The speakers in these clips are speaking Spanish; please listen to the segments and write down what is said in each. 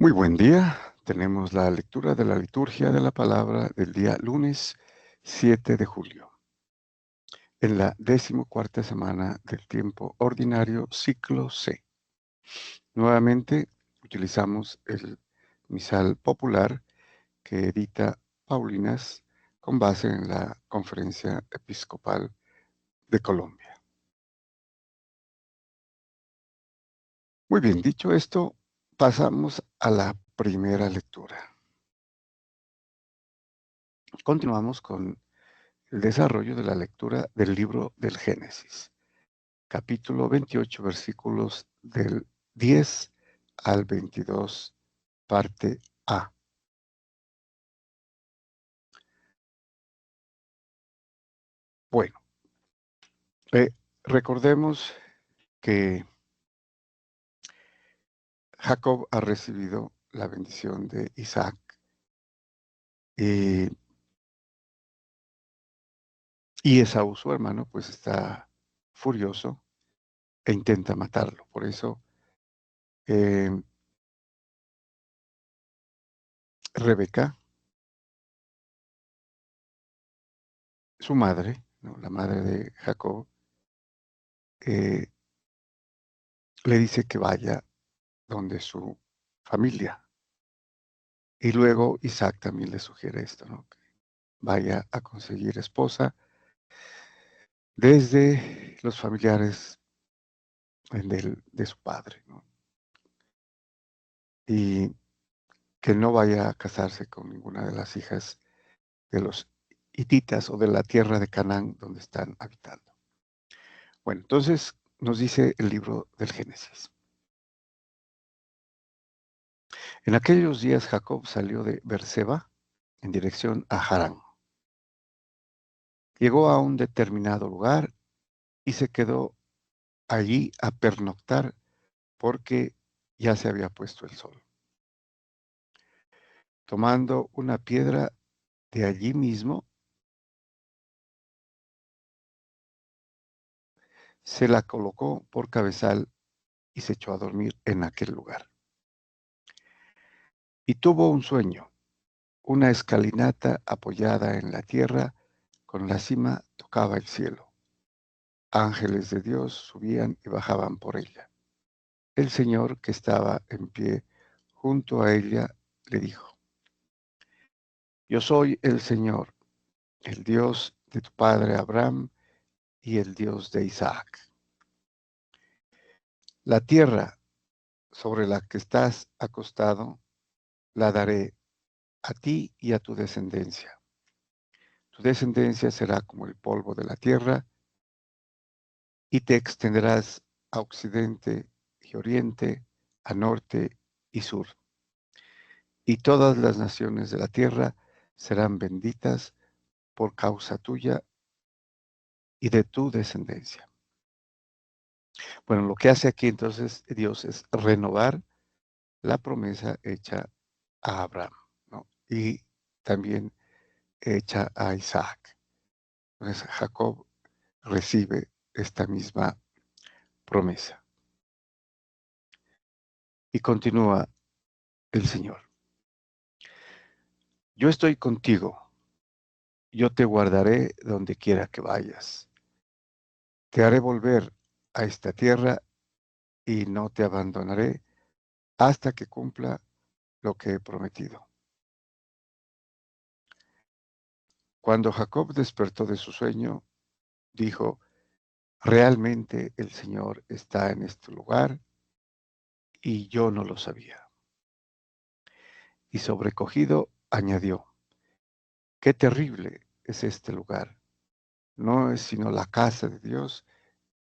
Muy buen día. Tenemos la lectura de la liturgia de la palabra del día lunes 7 de julio, en la 14ª semana del tiempo ordinario, ciclo C. Nuevamente utilizamos el misal popular que edita Paulinas con base en la Conferencia Episcopal de Colombia. Muy bien, dicho esto, pasamos a la primera lectura. Continuamos con el desarrollo de la lectura del libro del Génesis, capítulo 28, versículos del 10 al 22, parte A. Bueno, recordemos que Jacob ha recibido la bendición de Isaac y Esaú, su hermano, pues está furioso e intenta matarlo. Por eso eh, Rebeca, su madre, ¿no?, la madre de Jacob, eh, le dice que vaya donde su familia. Y luego Isaac también le sugiere esto, ¿no?, que vaya a conseguir esposa desde los familiares de su padre, ¿no? Y que no vaya a casarse con ninguna de las hijas de los hititas o de la tierra de Canaán donde están habitando. Bueno, entonces nos dice el libro del Génesis. En aquellos días Jacob salió de Berseba en dirección a Harán. Llegó a un determinado lugar y se quedó allí a pernoctar porque ya se había puesto el sol. Tomando una piedra de allí mismo, se la colocó por cabezal y se echó a dormir en aquel lugar. Y tuvo un sueño, una escalinata apoyada en la tierra, con la cima tocaba el cielo. Ángeles de Dios subían y bajaban por ella. El Señor, que estaba en pie junto a ella, le dijo: Yo soy el Señor, el Dios de tu padre Abraham y el Dios de Isaac. La tierra sobre la que estás acostado la daré a ti y a tu descendencia. Tu descendencia será como el polvo de la tierra, y te extenderás a occidente y oriente, a norte y sur. Y todas las naciones de la tierra serán benditas por causa tuya y de tu descendencia. Bueno, lo que hace aquí entonces Dios es renovar la promesa hecha a Abraham, ¿no?, y también hecha a Isaac. Entonces Jacob recibe esta misma promesa. Y continúa el Señor: Yo estoy contigo, yo te guardaré donde quiera que vayas. Te haré volver a esta tierra y no te abandonaré hasta que cumpla lo que he prometido. Cuando Jacob despertó de su sueño, dijo: Realmente el Señor está en este lugar y yo no lo sabía. Y sobrecogido añadió: Qué terrible es este lugar. No es sino la casa de Dios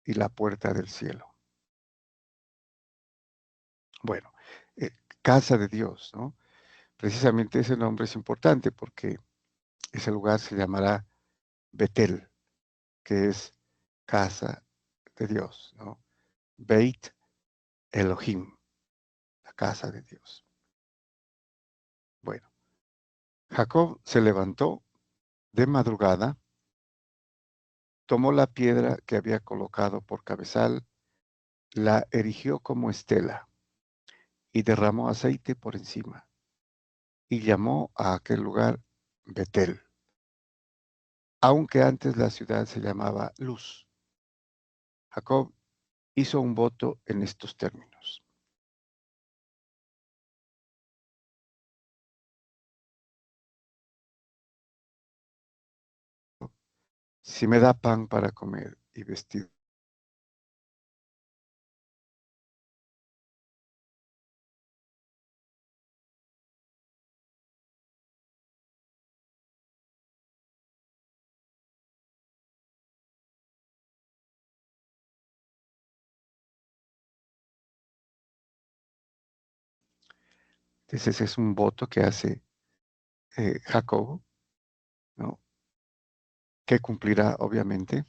y la puerta del cielo. Bueno, eh, casa de Dios, ¿no? Precisamente ese nombre es importante porque ese lugar se llamará Betel, que es casa de Dios, ¿no? Beit Elohim, la casa de Dios. Bueno, Jacob se levantó de madrugada, tomó la piedra que había colocado por cabezal, la erigió como estela y derramó aceite por encima, y llamó a aquel lugar Betel, aunque antes la ciudad se llamaba Luz. Jacob hizo un voto en estos términos. Si me da pan para comer y vestido, ese es un voto que hace Jacob, ¿no? Que cumplirá obviamente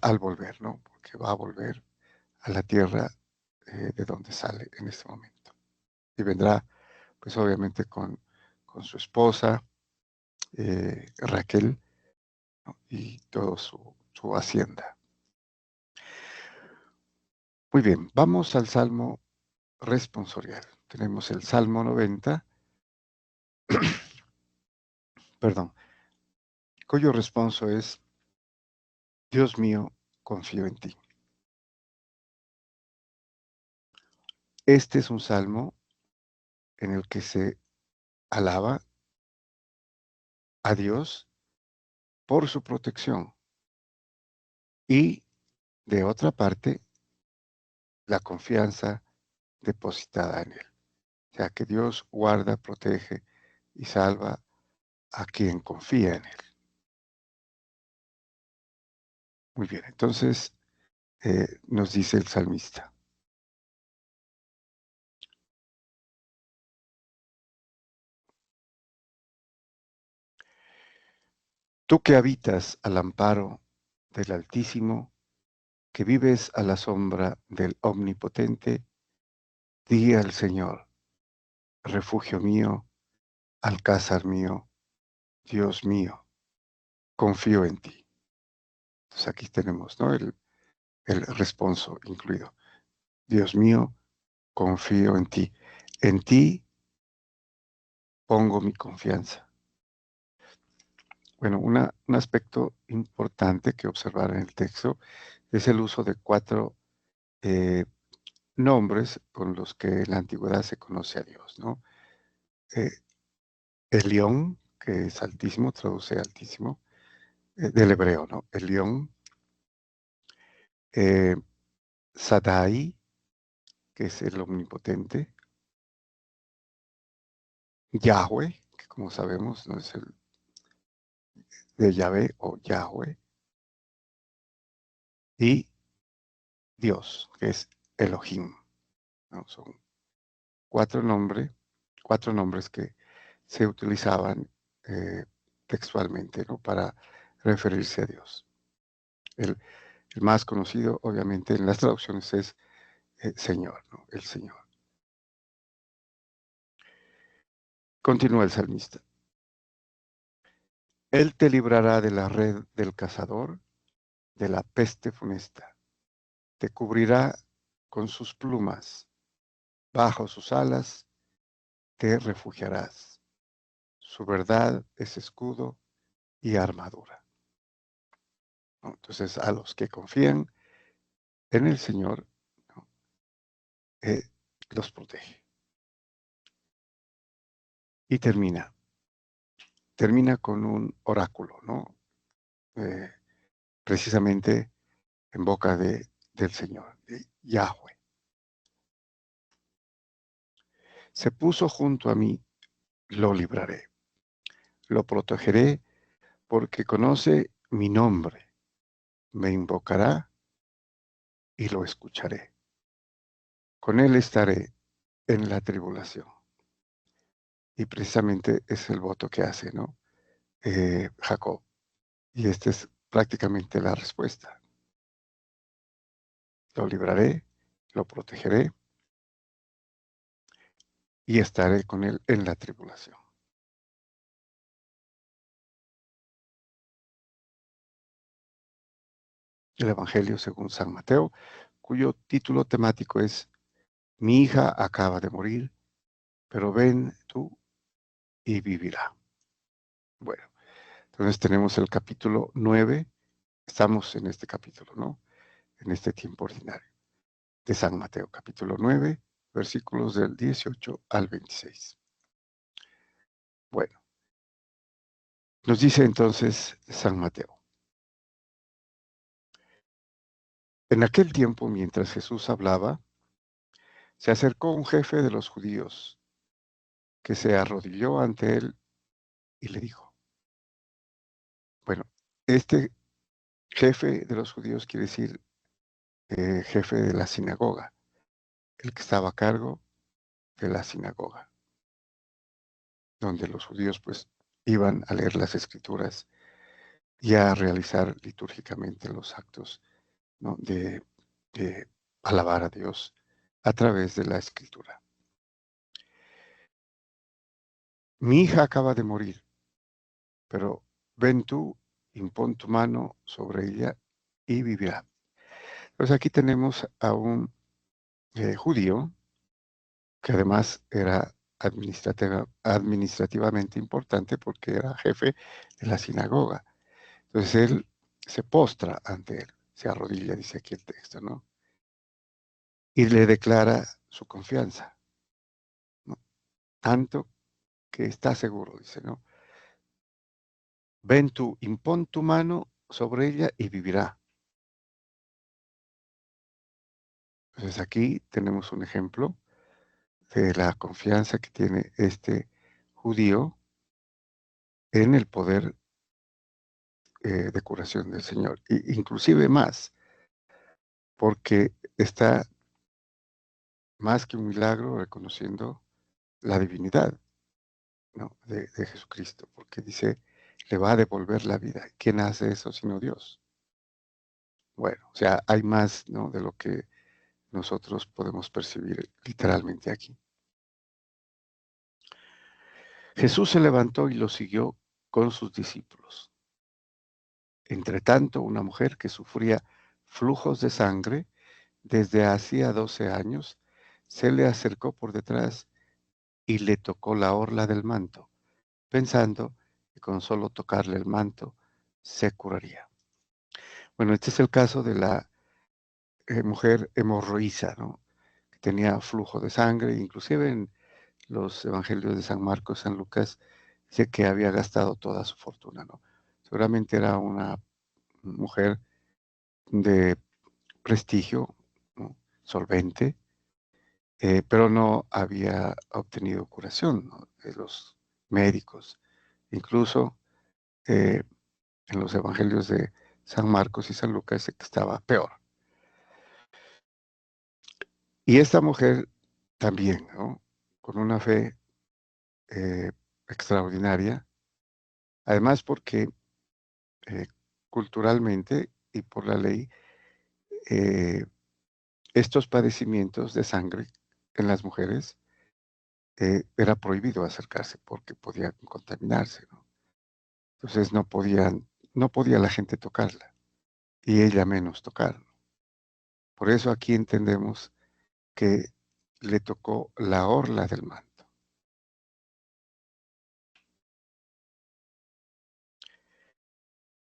al volver, ¿no? Porque va a volver a la tierra de donde sale en este momento. Y vendrá, pues obviamente con su esposa, Raquel, ¿no? Y toda su hacienda. Muy bien, vamos al Salmo responsorial. Tenemos el Salmo 90, perdón, cuyo responso es: Dios mío, confío en ti. Este es un salmo en el que se alaba a Dios por su protección y, de otra parte, la confianza depositada en Él. O sea, que Dios guarda, protege y salva a quien confía en Él. Muy bien, entonces nos dice el salmista: tú que habitas al amparo del Altísimo, que vives a la sombra del Omnipotente, di al Señor, refugio mío, alcázar mío, Dios mío, confío en ti. Entonces aquí tenemos, ¿no? El responso incluido. Dios mío, confío en ti. En ti pongo mi confianza. Bueno, un aspecto importante que observar en el texto es el uso de 4 nombres con los que en la antigüedad se conoce a Dios, ¿no? Eh, Elión, que es altísimo, traduce altísimo, del hebreo, ¿no? Elión, eh, Sadai, que es el omnipotente, Yahweh, que como sabemos no es el de Yahvé o Yahweh, y Dios, que es Elohim, ¿no? Son 4 nombres, 4 nombres que se utilizaban eh, textualmente, ¿no? Para referirse a Dios. El, el más conocido, obviamente, en las traducciones es Señor, ¿no? El Señor. Continúa el salmista. Él te librará de la red del cazador, de la peste funesta. Te cubrirá con sus plumas. Bajo sus alas te refugiarás. Su verdad es escudo y armadura, ¿no? Entonces, a los que confían en el Señor, ¿no? eh, los protege. Y termina con un oráculo, ¿no? Eh, precisamente en boca del Señor, de Yahweh. Se puso junto a mí, lo libraré, lo protegeré porque conoce mi nombre, me invocará y lo escucharé. Con él estaré en la tribulación. Y precisamente es el voto que hace, ¿no? Jacob. Y esta es prácticamente la respuesta. Lo libraré, lo protegeré y estaré con él en la tribulación. El Evangelio según San Mateo, cuyo título temático es Mi hija acaba de morir, pero ven tú y vivirá. Bueno, entonces tenemos el capítulo 9. Estamos en este capítulo, ¿no? En este tiempo ordinario de San Mateo, capítulo 9, versículos del 18 al 26. Bueno, nos dice entonces San Mateo. En aquel tiempo, mientras Jesús hablaba, se acercó un jefe de los judíos que se arrodilló ante él y le dijo, bueno, este jefe de los judíos quiere decir jefe de la sinagoga, el que estaba a cargo de la sinagoga, donde los judíos pues iban a leer las escrituras y a realizar litúrgicamente los actos, ¿no? de alabar a Dios a través de la escritura. Mi hija acaba de morir, pero ven tú, impón tu mano sobre ella y vivirá. Entonces aquí tenemos a un judío que además era administrativamente importante porque era jefe de la sinagoga. Entonces él se postra ante él, se arrodilla, dice aquí el texto, ¿no? Y le declara su confianza, ¿no? Tanto que está seguro, dice, ¿no? Ven tú, impón tu mano sobre ella y vivirá. Entonces aquí tenemos un ejemplo de la confianza que tiene este judío en el poder de curación del Señor. Inclusive más, porque está más que un milagro reconociendo la divinidad, ¿no? de Jesucristo, porque dice, le va a devolver la vida. ¿Quién hace eso sino Dios? Bueno, o sea, hay más, ¿no? de lo que nosotros podemos percibir literalmente aquí. Jesús se levantó y lo siguió con sus discípulos. Entre tanto, una mujer que sufría flujos de sangre desde hacía 12 años se le acercó por detrás y le tocó la orla del manto, pensando que con solo tocarle el manto se curaría. Bueno, este es el caso de la mujer hemorroísa, ¿no? Que tenía flujo de sangre, inclusive en los evangelios de San Marcos, San Lucas, dice que había gastado toda su fortuna, ¿no? Seguramente era una mujer de prestigio, ¿no? Solvente, pero no había obtenido curación, ¿no? De los médicos. Incluso eh, en los evangelios de San Marcos y San Lucas dice que estaba peor. Y esta mujer también, ¿no? Con una fe eh, extraordinaria, además porque eh, culturalmente y por la ley, eh, estos padecimientos de sangre en las mujeres era prohibido acercarse porque podían contaminarse, ¿no? Entonces no podía la gente tocarla y ella menos tocarlo. Por eso aquí entendemos que le tocó la orla del manto.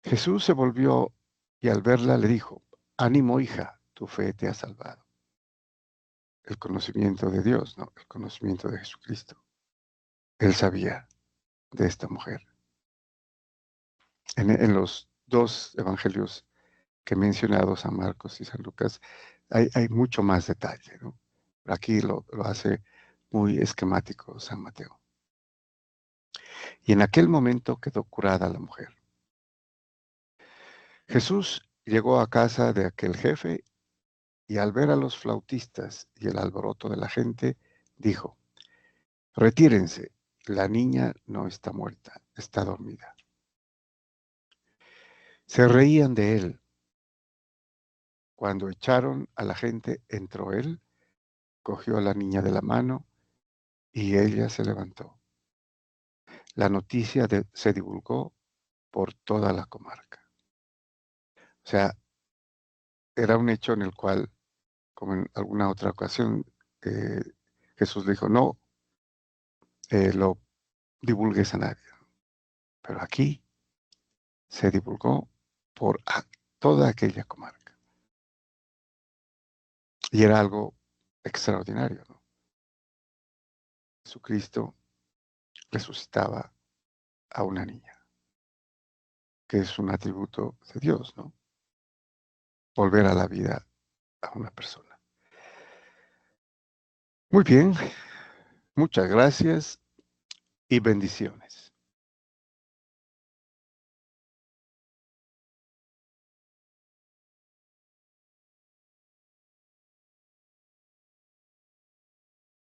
Jesús se volvió y al verla le dijo, ánimo hija, tu fe te ha salvado. El conocimiento de Dios, ¿no? El conocimiento de Jesucristo. Él sabía de esta mujer. En los dos evangelios que he mencionado, San Marcos y San Lucas, hay mucho más detalle, ¿no? Aquí lo hace muy esquemático San Mateo. Y en aquel momento quedó curada la mujer. Jesús llegó a casa de aquel jefe y al ver a los flautistas y el alboroto de la gente, dijo, retírense, la niña no está muerta, está dormida. Se reían de él. Cuando echaron a la gente, entró él, cogió a la niña de la mano y ella se levantó. La noticia se divulgó por toda la comarca. O sea, era un hecho en el cual, como en alguna otra ocasión, eh, Jesús le dijo, no lo divulgues a nadie. Pero aquí se divulgó por toda aquella comarca. Y era algo extraordinario, ¿no? Jesucristo resucitaba a una niña, que es un atributo de Dios, ¿no? Volver a la vida a una persona. Muy bien, muchas gracias y bendiciones.